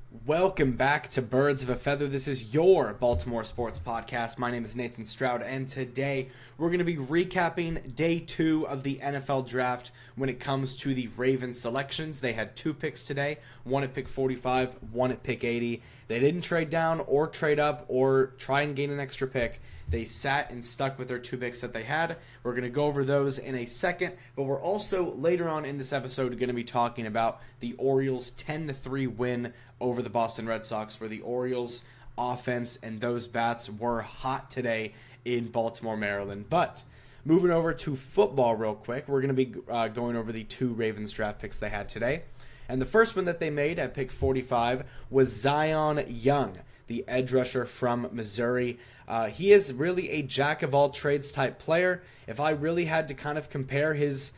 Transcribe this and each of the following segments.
Welcome back to Birds of a Feather. This is your Baltimore Sports Podcast. My name is Nathan Stroud, and today we're going to be recapping day 2 of the NFL Draft when it comes to the Ravens selections. They had 2 picks today, one at pick 45, one at pick 80. They didn't trade down or trade up or try and gain an extra pick. They sat and stuck with their 2 picks that they had. We're going to go over those in a second, but we're also later on in this episode going to be talking about the Orioles' 10-3 win over the Boston Red Sox, where the Orioles' offense and those bats were hot today in Baltimore, Maryland. But moving over to football real quick, we're going to be going over the 2 Ravens draft picks they had today. And the first one that they made at pick 45 was Zion Young, the edge rusher from Missouri. He is really a jack-of-all-trades type player. If I really had to kind of compare his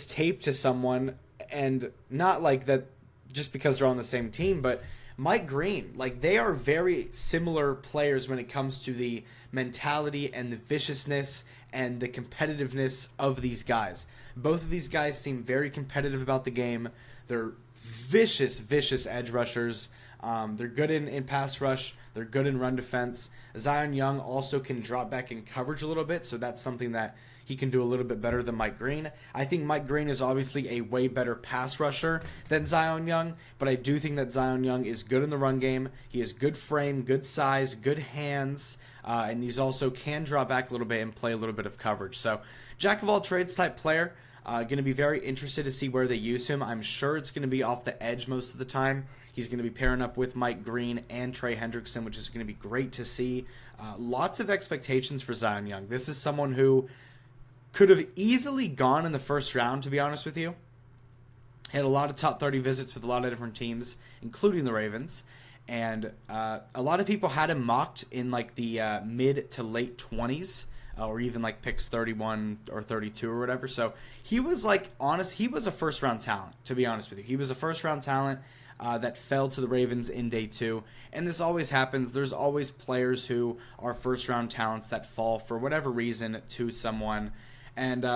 tape to someone, and not like that just because they're on the same team, but Mike Green, like they are very similar players when it comes to the mentality and the viciousness and the competitiveness of these guys. Both of these guys seem very competitive about the game. They're vicious edge rushers. They're good in pass rush. They're good in run defense. Zion Young also can drop back in coverage a little bit, so that's something that he can do a little bit better than Mike Green. I think Mike Green is obviously a way better pass rusher than Zion Young, but I do think that Zion Young is good in the run game. He has good frame, good size, good hands, and he's also can draw back a little bit and play a little bit of coverage. So, jack of all trades type player. Going to be very interested to see where they use him. I'm sure it's going to be off the edge most of the time. He's going to be pairing up with Mike Green and Trey Hendrickson, which is going to be great to see. Lots of expectations for Zion Young. This is someone who could have easily gone in the first round, to be honest with you. Had a lot of top 30 visits with a lot of different teams, including the Ravens. And a lot of people had him mocked in like the mid to late 20s. Or even like picks 31 or 32 or whatever. So he was he was a first round talent, to be honest with you. He was a first round talent that fell to the Ravens in day 2. And this always happens. There's always players who are first round talents that fall for whatever reason to someone. And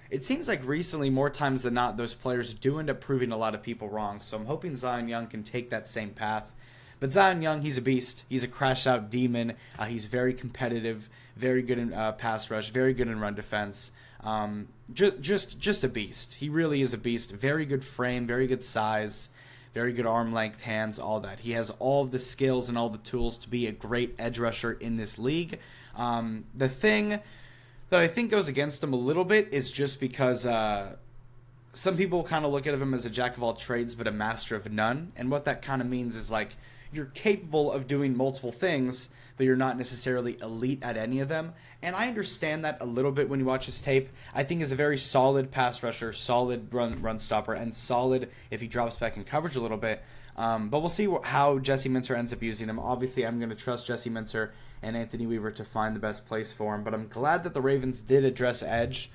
it seems like recently, more times than not, those players do end up proving a lot of people wrong. So I'm hoping Zion Young can take that same path. But Zion Young, he's a beast. He's a crash-out demon. He's very competitive, very good in pass rush, very good in run defense. Just a beast. He really is a beast. Very good frame, very good size, very good arm length, hands, all that. He has all of the skills and all the tools to be a great edge rusher in this league. The thing that I think goes against him a little bit is just because some people kind of look at him as a jack of all trades but a master of none. And what that kind of means is like you're capable of doing multiple things, but you're not necessarily elite at any of them. And I understand that a little bit when you watch his tape. I think he's a very solid pass rusher, solid run stopper, and solid if he drops back in coverage a little bit. But we'll see how Jesse Minter ends up using him. Obviously, I'm going to trust Jesse Minter and Anthony Weaver to find the best place for him. But I'm glad that the Ravens did address edge.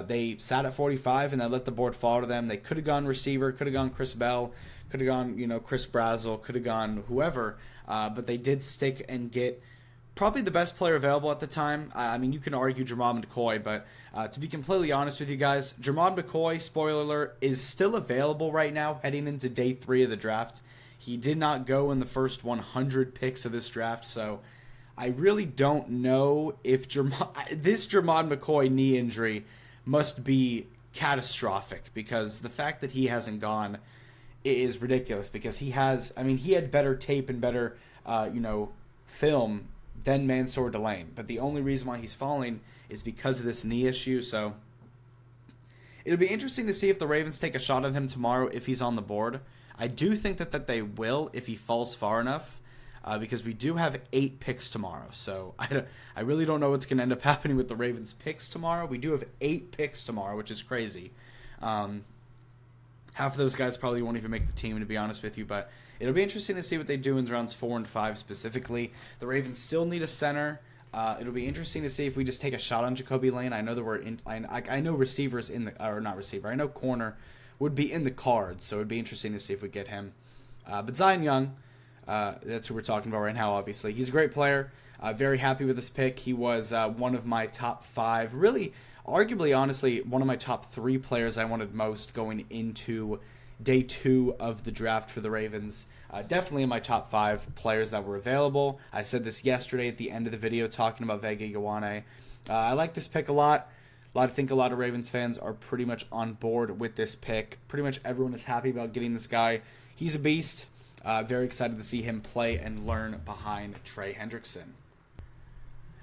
They sat at 45 and they let the board fall to them. They could have gone receiver, could have gone Chris Bell, could have gone, Chris Brazel, could have gone whoever. But they did stick and get probably the best player available at the time. I mean, you can argue Jermod McCoy, but to be completely honest with you guys, Jermod McCoy, spoiler alert, is still available right now heading into day 3 of the draft. He did not go in the first 100 picks of this draft, so I really don't know if this Jermod McCoy knee injury must be catastrophic, because the fact that he hasn't gone is ridiculous, because he had better tape and better film than Mansour Delane, but the only reason why he's falling is because of this knee issue. So it'll be interesting to see if the Ravens take a shot at him tomorrow if he's on the board. I do think that they will if he falls far enough, because we do have 8 picks tomorrow. So I really don't know what's going to end up happening with the Ravens picks tomorrow. We do have 8 picks tomorrow, which is crazy. Half of those guys probably won't even make the team, to be honest with you, but it'll be interesting to see what they do in rounds 4 and 5 specifically. The Ravens still need a center. It'll be interesting to see if we just take a shot on Jacoby Lane. I know that I know receivers I know corner would be in the cards, so it'd be interesting to see if we get him. But Zion Young, that's who we're talking about right now, obviously. He's a great player. Very happy with this pick. He was one of my top 5, really, arguably, honestly, one of my top 3 players I wanted most going into day 2 of the draft for the Ravens. Definitely in my top 5 players that were available. I said this yesterday at the end of the video talking about Vega Ioane. I like this pick a lot. I think a lot of Ravens fans are pretty much on board with this pick. Pretty much everyone is happy about getting this guy. He's a beast. Very excited to see him play and learn behind Trey Hendrickson.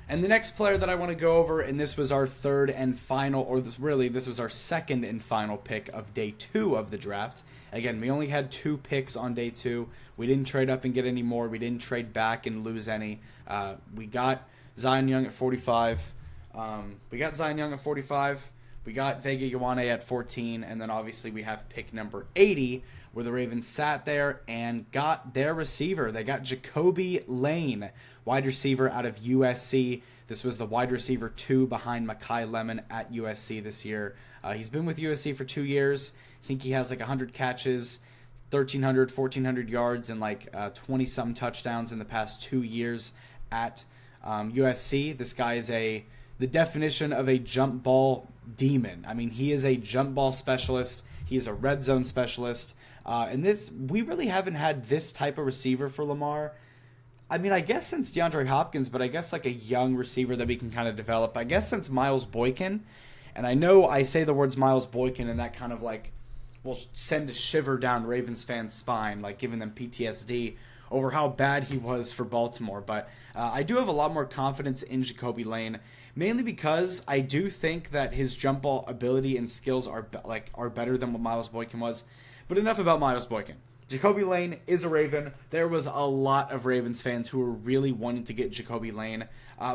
And the next player that I want to go over, and this was our third and final, or this was our second and final pick of day 2 of the draft. Again, we only had 2 picks on day 2. We didn't trade up and get any more. We didn't trade back and lose any. We got Zion Young at 45. We got Vega Ioane at 14, and then obviously we have pick number 80, where the Ravens sat there and got their receiver. They got Jacoby Lane, wide receiver out of USC. This was the wide receiver 2 behind Mekhi Lemon at USC this year. He's been with USC for 2 years. I think he has like 100 catches, 1,300, 1,400 yards, and like 20-some touchdowns in the past 2 years at USC. This guy is the definition of a jump ball demon. I mean, he is a jump ball specialist. He is a red zone specialist. And we really haven't had this type of receiver for Lamar. I mean, I guess since DeAndre Hopkins, but I guess like a young receiver that we can kind of develop. I guess since Miles Boykin. And I know I say the words Miles Boykin and that kind of like will send a shiver down Ravens fans' spine, like giving them PTSD over how bad he was for Baltimore. But I do have a lot more confidence in Jacoby Lane, mainly because I do think that his jump ball ability and skills are better than what Miles Boykin was. But enough about Miles Boykin. Jacoby Lane is a Raven. There was a lot of Ravens fans who were really wanting to get Jacoby Lane,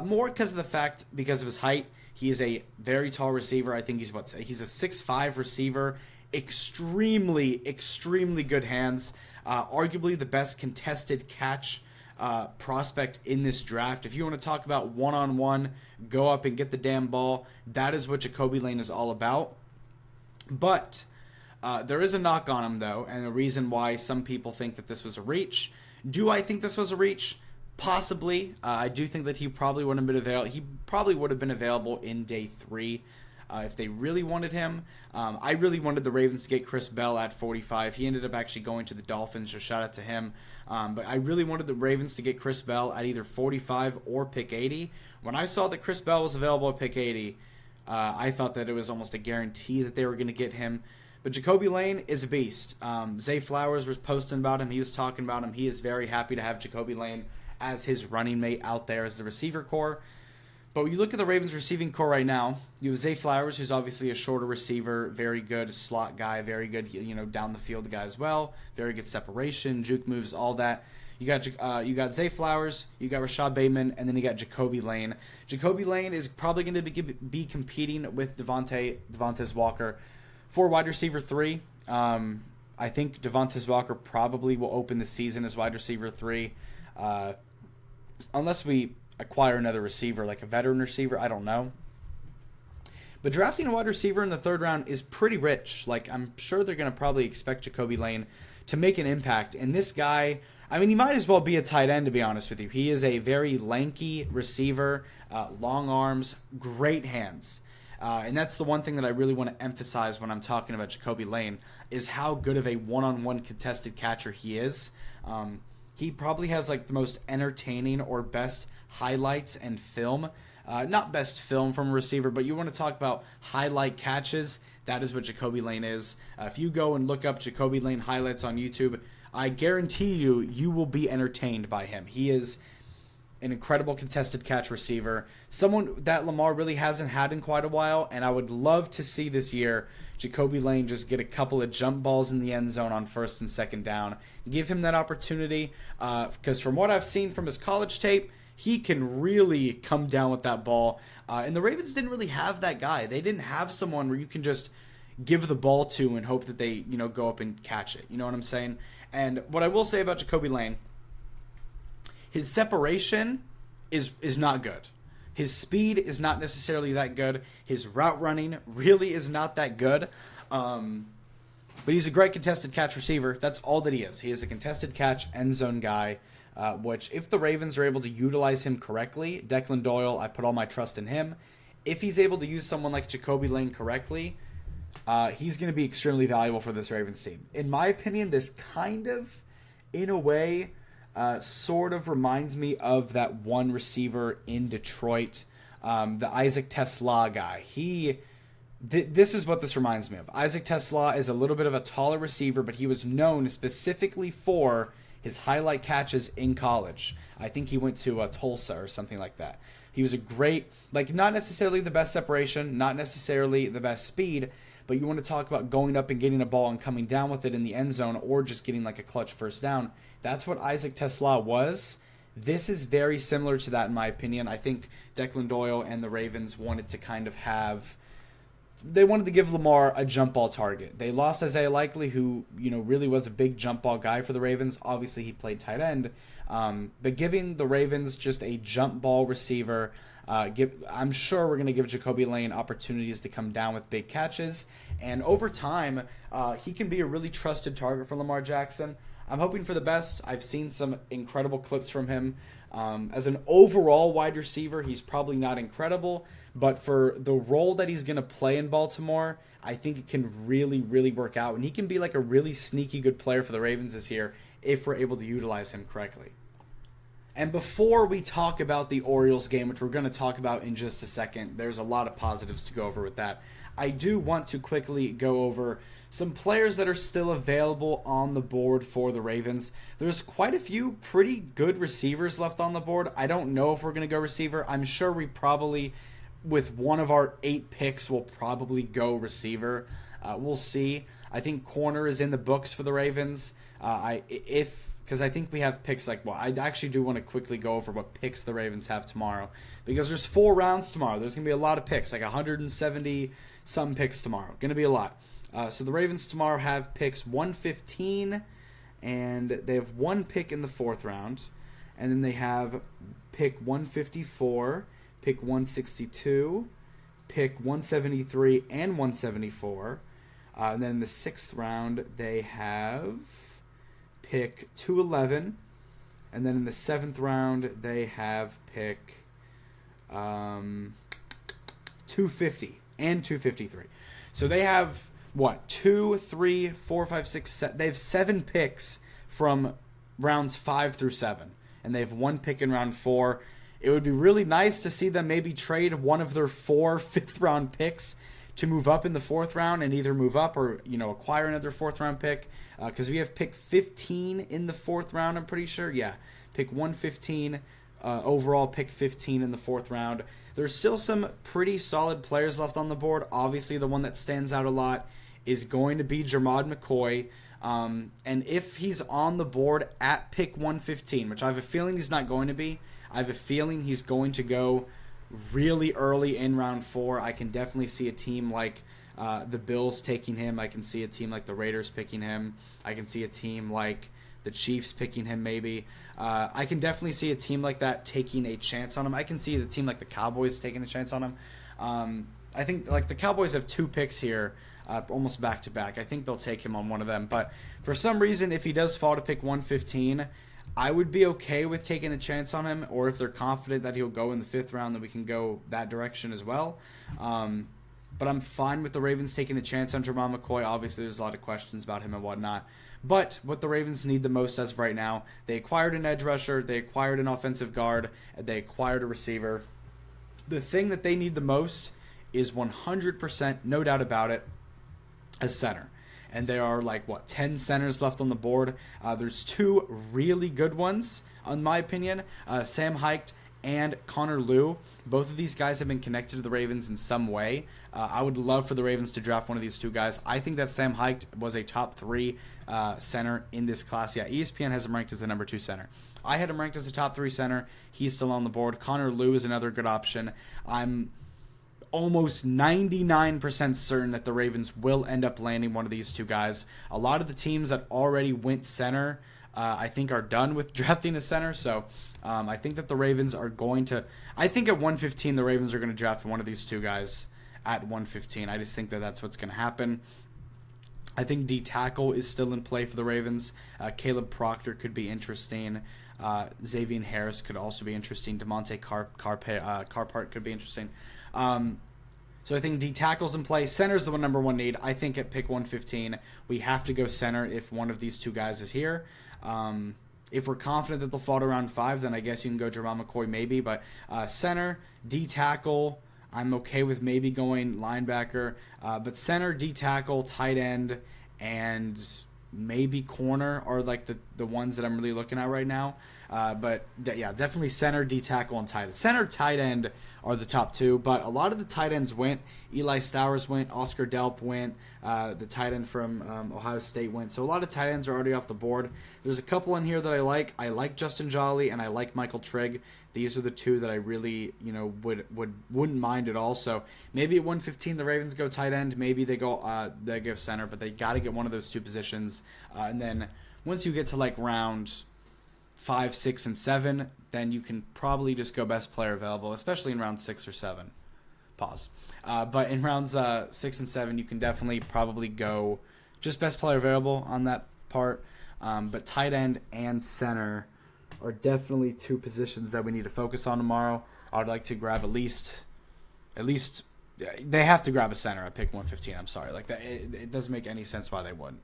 more because of his height. He is a very tall receiver. I think he's a 6'5" receiver. Extremely good hands. Arguably the best contested catch prospect in this draft. If you want to talk about one-on-one, go up and get the damn ball, that is what Jacoby Lane is all about. But there is a knock on him, though, and the reason why some people think that this was a reach. Do I think this was a reach? Possibly. I do think that he probably would have been available. He probably would have been available in day 3 if they really wanted him. I really wanted the Ravens to get Chris Bell at 45. He ended up actually going to the Dolphins, so shout out to him. But I really wanted the Ravens to get Chris Bell at either 45 or pick 80. When I saw that Chris Bell was available at pick 80, I thought that it was almost a guarantee that they were going to get him. But Jacoby Lane is a beast. Zay Flowers was posting about him. He was talking about him. He is very happy to have Jacoby Lane as his running mate out there as the receiver core. But when you look at the Ravens receiving core right now, you have Zay Flowers, who's obviously a shorter receiver, very good slot guy, very good, down the field guy as well, very good separation, juke moves, all that. You got Zay Flowers, you got Rashad Bateman, and then you got Jacoby Lane. Jacoby Lane is probably going to be competing with Devontae Walker for wide receiver 3. I think Devontae Walker probably will open the season as wide receiver 3, unless we acquire another receiver, like a veteran receiver. I don't know. But drafting a wide receiver in the 3rd round is pretty rich. Like, I'm sure they're going to probably expect Jacoby Lane to make an impact. And this guy, I mean, he might as well be a tight end, to be honest with you. He is a very lanky receiver, long arms, great hands. And that's the one thing that I really want to emphasize when I'm talking about Jacoby Lane, is how good of a one-on-one contested catcher he is. He probably has like the most entertaining or best highlights and film. Not best film from a receiver, but you want to talk about highlight catches, that is what Jacoby Lane is. If you go and look up Jacoby Lane highlights on YouTube, I guarantee you will be entertained by him. He is an incredible contested catch receiver, someone that Lamar really hasn't had in quite a while, and I would love to see this year Jacoby Lane just get a couple of jump balls in the end zone on 1st and 2nd down. Give him that opportunity, because from what I've seen from his college tape, he can really come down with that ball. And the Ravens didn't really have that guy. They didn't have someone where you can just give the ball to and hope that they, go up and catch it. You know what I'm saying? And what I will say about Jacoby Lane, his separation is not good. His speed is not necessarily that good. His route running really is not that good. But he's a great contested catch receiver. That's all that he is. He is a contested catch end zone guy, which if the Ravens are able to utilize him correctly, Declan Doyle, I put all my trust in him. If he's able to use someone like Jacoby Lane correctly, he's going to be extremely valuable for this Ravens team. In my opinion, this kind of in a way, sort of reminds me of that one receiver in Detroit, the Isaac Tesla guy. This is what this reminds me of. Isaac Tesla is a little bit of a taller receiver, but he was known specifically for his highlight catches in college. I think he went to Tulsa or something like that. He was a great, like, not necessarily the best separation, not necessarily the best speed, but you want to talk about going up and getting a ball and coming down with it in the end zone or just getting like a clutch first down. That's what Isaac Tesla was. This is very similar to that in my opinion. I think Declan Doyle and the Ravens wanted to kind of they wanted to give Lamar a jump ball target. They lost Isaiah Likely, who, really was a big jump ball guy for the Ravens. Obviously, he played tight end. But giving the Ravens just a jump ball receiver, I'm sure we're going to give Jacoby Lane opportunities to come down with big catches. And over time, he can be a really trusted target for Lamar Jackson. I'm hoping for the best. I've seen some incredible clips from him. As an overall wide receiver, he's probably not incredible. But for the role that he's going to play in Baltimore, I think it can really, really work out. And he can be like a really sneaky good player for the Ravens this year if we're able to utilize him correctly. And before we talk about the Orioles game, which we're going to talk about in just a second, there's a lot of positives to go over with that. I do want to quickly go over some players that are still available on the board for the Ravens. There's quite a few pretty good receivers left on the board. I don't know if we're going to go receiver. I'm sure we probably, with one of our 8 picks, will probably go receiver. We'll see. I think corner is in the books for the Ravens. Because I think we have picks I actually do want to quickly go over what picks the Ravens have tomorrow. Because there's 4 rounds tomorrow. There's going to be a lot of picks, like 170-some picks tomorrow. Going to be a lot. So the Ravens tomorrow have picks 115, and they have 1 pick in the 4th round. And then they have pick 154, pick 162, pick 173, and 174. And then in the 6th round, they have pick 211. And then in the 7th round, they have pick 250 and 253. So they have, 2, 3, 4, 5, 6, 7. They have 7 picks from rounds 5 through 7. And they have 1 pick in round 4. It would be really nice to see them maybe trade one of their 4 fifth-round picks to move up in the 4th round and either move up or, acquire another 4th-round pick. Because we have pick 15 in the 4th round, I'm pretty sure. Yeah, pick 115, overall pick 15 in the 4th round. There's still some pretty solid players left on the board. Obviously, the one that stands out a lot is going to be Jermod McCoy. And if he's on the board at pick 115, which I have a feeling he's not going to be, I have a feeling he's going to go really early in round 4. I can definitely see a team like the Bills taking him. I can see a team like the Raiders picking him. I can see a team like the Chiefs picking him maybe. I can definitely see a team like that taking a chance on him. I can see the team like the Cowboys taking a chance on him. I think like the Cowboys have 2 picks here, almost back-to-back. I think they'll take him on one of them. But for some reason, if he does fall to pick 115, I would be okay with taking a chance on him. Or if they're confident that he'll go in the 5th round, then we can go that direction as well. But I'm fine with the Ravens taking a chance on Jermod McCoy. Obviously, there's a lot of questions about him and whatnot. But what the Ravens need the most as of right now, they acquired an edge rusher, they acquired an offensive guard, and they acquired a receiver. The thing that they need the most is 100%, no doubt about it, a center. And there are 10 centers left on the board. There's 2 really good ones, in my opinion. Sam Hiked and Connor Liu. Both of these guys have been connected to the Ravens in some way. I would love for the Ravens to draft one of these 2 guys. I think that Sam Hiked was a top 3 center in this class. Yeah, ESPN has him ranked as the number 2 center. I had him ranked as a top 3 center. He's still on the board. Connor Liu is another good option. I'm almost 99% certain that the Ravens will end up landing one of these 2 guys. A lot of the teams that already went center, I think, are done with drafting a center. So I think that the Ravens are going to... I think at 115, the Ravens are going to draft one of these 2 guys at 115. I just think that that's what's going to happen. I think D tackle is still in play for the Ravens. Caleb Proctor could be interesting. Xavier Harris could also be interesting. DeMonte Carpart could be interesting. So I think D tackle's in play. Center's the number 1 need. I think at pick 115, we have to go center if one of these 2 guys is here. If we're confident that they'll fall to round 5, then I guess you can go Jerome McCoy maybe. But center, D tackle, I'm okay with maybe going linebacker. But center, D tackle, tight end, and maybe corner are like the ones that I'm really looking at right now. But definitely center, D tackle, and tight end. Center, tight end are the top 2, but a lot of the tight ends went. Eli Stowers went, Oscar Delp went, the tight end from Ohio State went. So a lot of tight ends are already off the board. There's a couple in here that I like. I like Justin Jolly and I like Michael Trigg. These are the 2 that I really, wouldn't mind at all. So maybe at 115 the Ravens go tight end. Maybe they go center, but they got to get one of those 2 positions. And then once you get to like round 5, 6, and 7, then you can probably just go best player available, especially in round 6 or 7. Pause. But in rounds 6 and 7, you can definitely probably go just best player available on that part. But tight end and center are definitely 2 positions that we need to focus on tomorrow. I would like to grab at least they have to grab a center at pick 115. I'm sorry, like that. It doesn't make any sense why they wouldn't.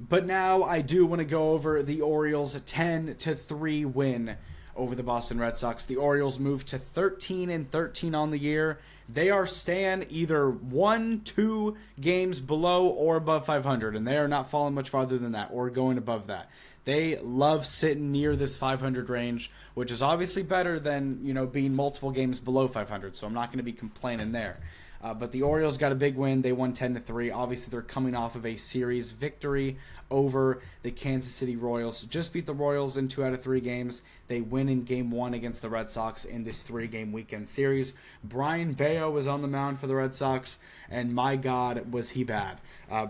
But now I do want to go over the Orioles' 10-3 win over the Boston Red Sox. The Orioles moved to 13-13 on the year. They are staying either 1-2 games below or above 500, and they are not falling much farther than that or going above that. They love sitting near this 500 range, which is obviously better than being multiple games below 500. So I'm not going to be complaining there. But the Orioles got a big win. They won 10-3. Obviously, they're coming off of a series victory over the Kansas City Royals. Just beat the Royals in 2 out of 3 games. They win in Game 1 against the Red Sox in this 3-game weekend series. Brian Bayo was on the mound for the Red Sox, and my God, was he bad.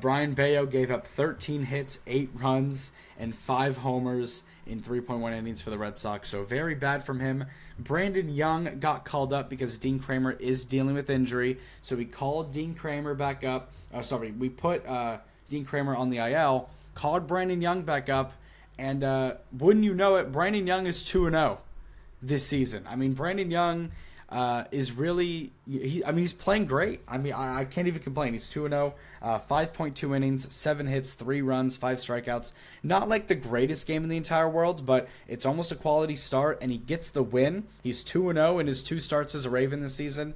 Brian Bayo gave up 13 hits, 8 runs, and 5 homers in 3.1 innings for the Red Sox. So very bad from him. Brandon Young got called up because Dean Kramer is dealing with injury. So we called Dean Kramer back up. We put Dean Kramer on the IL, called Brandon Young back up, and wouldn't you know it, Brandon Young is 2-0 this season. I mean, Brandon Young is really, he's playing great. I mean, I can't even complain. He's 2-0, 5.2 innings, 7 hits, 3 runs, 5 strikeouts. Not like the greatest game in the entire world, but it's almost a quality start, and he gets the win. He's 2-0 in his 2 starts as a Raven this season.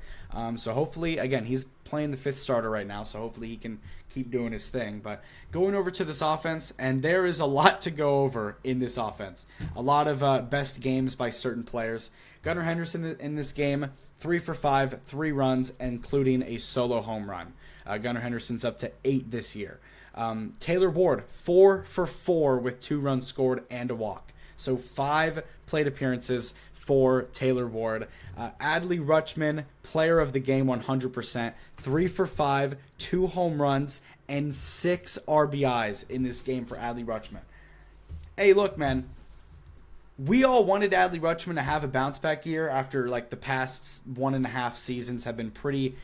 So hopefully, again, he's playing the 5th starter right now, so hopefully he can keep doing his thing. But going over to this offense, and there is a lot to go over in this offense. A lot of best games by certain players. Gunnar Henderson in this game, 3 for 5, 3 runs, including a solo home run. Gunnar Henderson's up to 8 this year. Taylor Ward, 4 for 4 with 2 runs scored and a walk. So 5 plate appearances for Taylor Ward. Adley Rutschman, player of the game 100%, 3 for 5, 2 home runs, and 6 RBIs in this game for Adley Rutschman. Hey, look, man. We all wanted Adley Rutschman to have a bounce back year after like the past 1.5 seasons have been pretty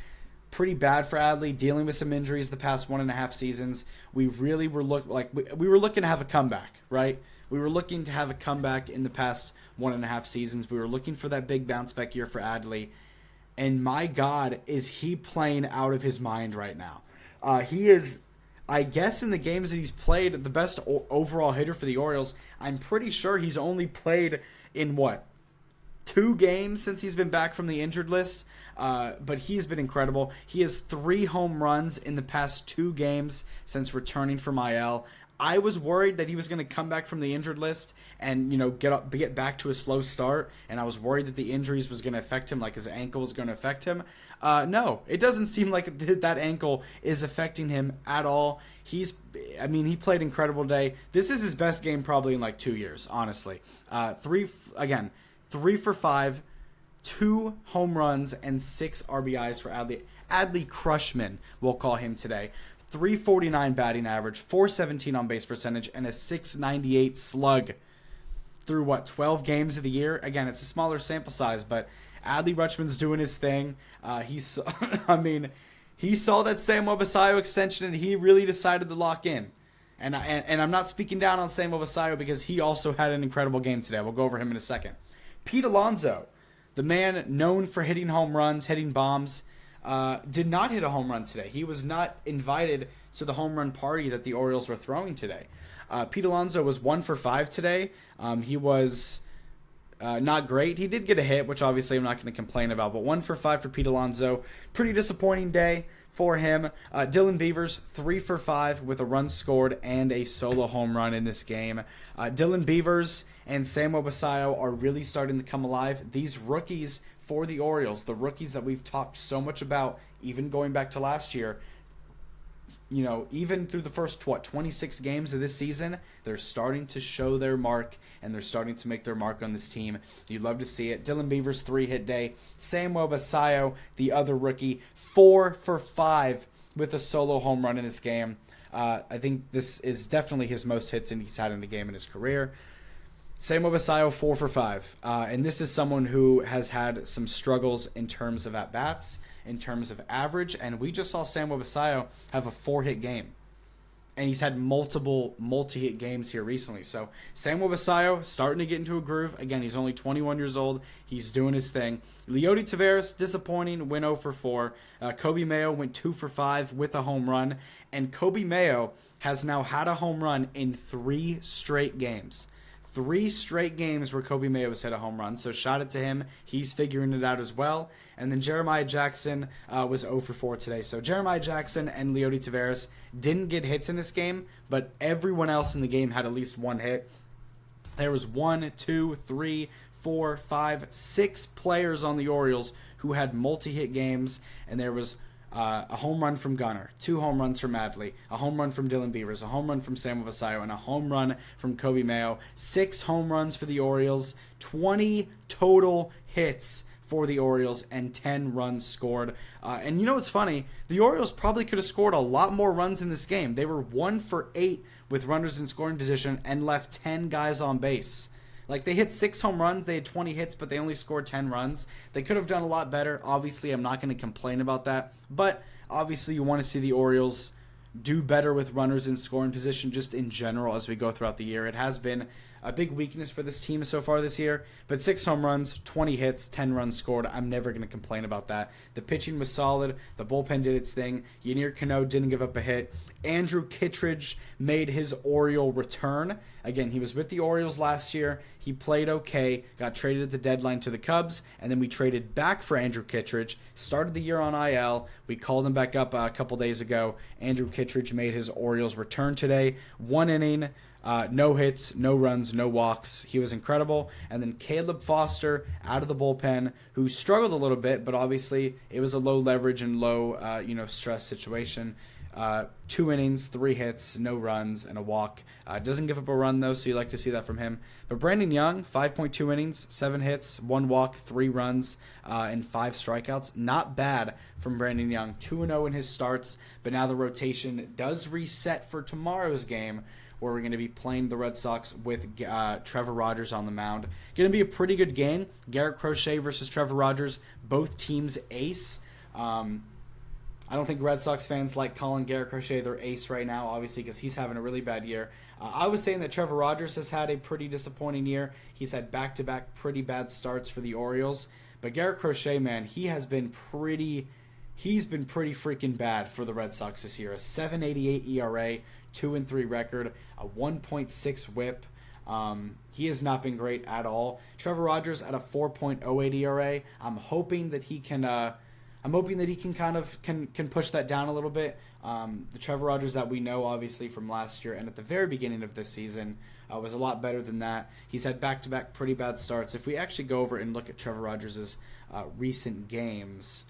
bad for Adley, dealing with some injuries the past 1.5 seasons. We really were we were looking to have a comeback, right? We were looking to have a comeback in the past 1.5 seasons. We were looking for that big bounce back year for Adley. And my God, is he playing out of his mind right now? He is, I guess, in the games that he's played, the best overall hitter for the Orioles. I'm pretty sure he's only played in, 2 games since he's been back from the injured list. But he's been incredible. He has 3 home runs in the past 2 games since returning from IL. I was worried that he was going to come back from the injured list and, get back to a slow start. And I was worried that the injuries was going to affect him, like his ankle was going to affect him. No, it doesn't seem like that ankle is affecting him at all. He played incredible today. This is his best game probably in like 2 years, honestly. 3 for 5, 2 home runs, and 6 RBIs for Adley. Adley Crushman, we'll call him today. 349 batting average, 417 on base percentage, and a 698 slug through 12 games of the year. Again, it's a smaller sample size, but Adley Rutschman's doing his thing. He saw that Samuel Basayo extension, and he really decided to lock in. And I'm not speaking down on Samuel Basayo because he also had an incredible game today. We'll go over him in a second. Pete Alonso, the man known for hitting home runs, hitting bombs, did not hit a home run today. He was not invited to the home run party that the Orioles were throwing today. Pete Alonso was 1 for 5 today. He was not great. He did get a hit, which obviously I'm not going to complain about, but 1 for 5 for Pete Alonso. Pretty disappointing day for him. Dylan Beavers, 3 for 5 with a run scored and a solo home run in this game. Dylan Beavers and Samuel Basallo are really starting to come alive. These rookies for the Orioles, the rookies that we've talked so much about, even going back to last year, you know, even through the first, 26 games of this season, they're starting to show their mark, and they're starting to make their mark on this team. You'd love to see it. Dylan Beavers, 3-hit day. Samuel Basallo, the other rookie, 4 for 5 with a solo home run in this game. I think this is definitely his most hits he's had in a game in his career. Samuel Basallo, 4 for 5. And this is someone who has had some struggles in terms of at-bats, in terms of average, and we just saw Samuel Basallo have a 4-hit game. And he's had multiple multi-hit games here recently. So Samuel Basallo starting to get into a groove. Again, he's only 21 years old. He's doing his thing. Leody Taveras, disappointing, went 0 for 4. Kobe Mayo went 2 for 5 with a home run. And Kobe Mayo has now had a home run in 3 straight games. 3 straight games where Kobe Mayo has hit a home run, so shout out to him. He's figuring it out as well. And then Jeremiah Jackson was 0 for 4 today. So Jeremiah Jackson and Leody Taveras didn't get hits in this game, but everyone else in the game had at least 1 hit. There was 1, 2, 3, 4, 5, 6 players on the Orioles who had multi-hit games, and there was a home run from Gunnar, 2 home runs from Adley, a home run from Dylan Beavers, a home run from Samuel Basallo, and a home run from Kobe Mayo. 6 home runs for the Orioles, 20 total hits for the Orioles, and 10 runs scored. And you know what's funny? The Orioles probably could have scored a lot more runs in this game. They were 1 for 8 with runners in scoring position and left 10 guys on base. Like, they hit 6 home runs, they had 20 hits, but they only scored 10 runs. They could have done a lot better. Obviously, I'm not going to complain about that. But, obviously, you want to see the Orioles do better with runners in scoring position just in general as we go throughout the year. It has been a big weakness for this team so far this year. But 6 home runs, 20 hits, 10 runs scored. I'm never going to complain about that. The pitching was solid. The bullpen did its thing. Yanier Cano didn't give up a hit. Andrew Kittredge made his Oriole return. Again, he was with the Orioles last year. He played okay, got traded at the deadline to the Cubs, and then we traded back for Andrew Kittredge. Started the year on IL. We called him back up a couple days ago. Andrew Kittredge made his Orioles return today. 1 inning, no hits, no runs, no walks. He was incredible. And then Caleb Foster out of the bullpen, who struggled a little bit, but obviously it was a low leverage and low stress situation. 2 innings, 3 hits, no runs, and a walk. Doesn't give up a run, though, so you like to see that from him. But Brandon Young, 5.2 innings, 7 hits, 1 walk, 3 runs, and 5 strikeouts. Not bad from Brandon Young. 2-0 in his starts, but now the rotation does reset for tomorrow's game, where we're going to be playing the Red Sox with Trevor Rogers on the mound. Going to be a pretty good game. Garrett Crochet versus Trevor Rogers, both teams ace. I don't think Red Sox fans like calling Garrett Crochet their ace right now, obviously, because he's having a really bad year. I was saying that Trevor Rogers has had a pretty disappointing year. He's had back-to-back pretty bad starts for the Orioles. But Garrett Crochet, man, he's been pretty freaking bad for the Red Sox this year. A 7.88 ERA, 2-3 record, a 1.6 WHIP. He has not been great at all. Trevor Rogers at a 4.08 ERA. I'm hoping that he can can push that down a little bit. The Trevor Rogers that we know, obviously, from last year and at the very beginning of this season was a lot better than that. He's had back-to-back pretty bad starts. If we actually go over and look at Trevor Rogers' recent games,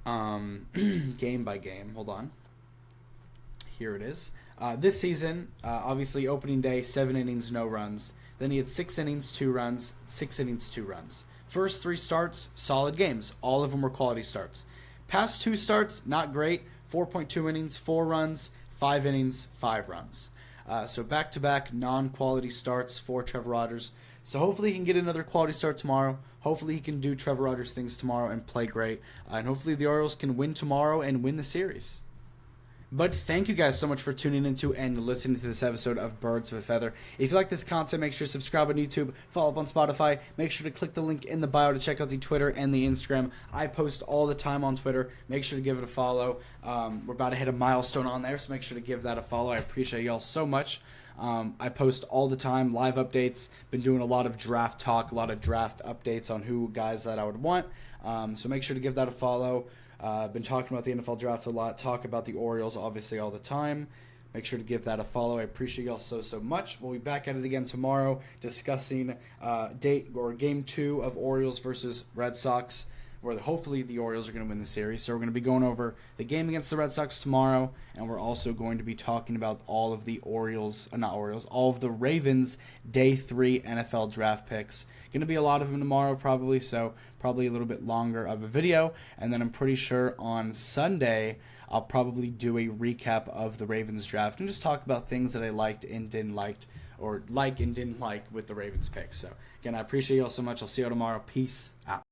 game by game, hold on. Here it is. This season, obviously, opening day, 7 innings, no runs. Then he had 6 innings, 2 runs, 6 innings, 2 runs. First 3 starts, solid games. All of them were quality starts. Past 2 starts, not great. 4.2 innings, 4 runs, 5 innings, 5 runs. So back-to-back non-quality starts for Trevor Rogers. So hopefully he can get another quality start tomorrow. Hopefully he can do Trevor Rogers things tomorrow and play great. And hopefully the Orioles can win tomorrow and win the series. But thank you guys so much for tuning into and listening to this episode of Birds of a Feather. If you like this content, make sure to subscribe on YouTube, follow up on Spotify. Make sure to click the link in the bio to check out the Twitter and the Instagram. I post all the time on Twitter. Make sure to give it a follow. We're about to hit a milestone on there, so make sure to give that a follow. I appreciate y'all so much. I post all the time, live updates. Been doing a lot of draft talk, a lot of draft updates on who guys that I would want. So make sure to give that a follow. Been talking about the NFL draft a lot. Talk about the Orioles obviously all the time. Make sure to give that a follow. I appreciate y'all so much. We'll be back at it again tomorrow discussing game 2 of Orioles versus Red Sox, where hopefully the Orioles are going to win the series. So we're going to be going over the game against the Red Sox tomorrow, and we're also going to be talking about all of the all of the Ravens Day 3 NFL draft picks. Going to be a lot of them tomorrow probably, so probably a little bit longer of a video. And then I'm pretty sure on Sunday I'll probably do a recap of the Ravens draft and just talk about things that I liked and didn't like with the Ravens pick. So again, I appreciate y'all so much. I'll see you tomorrow. Peace out.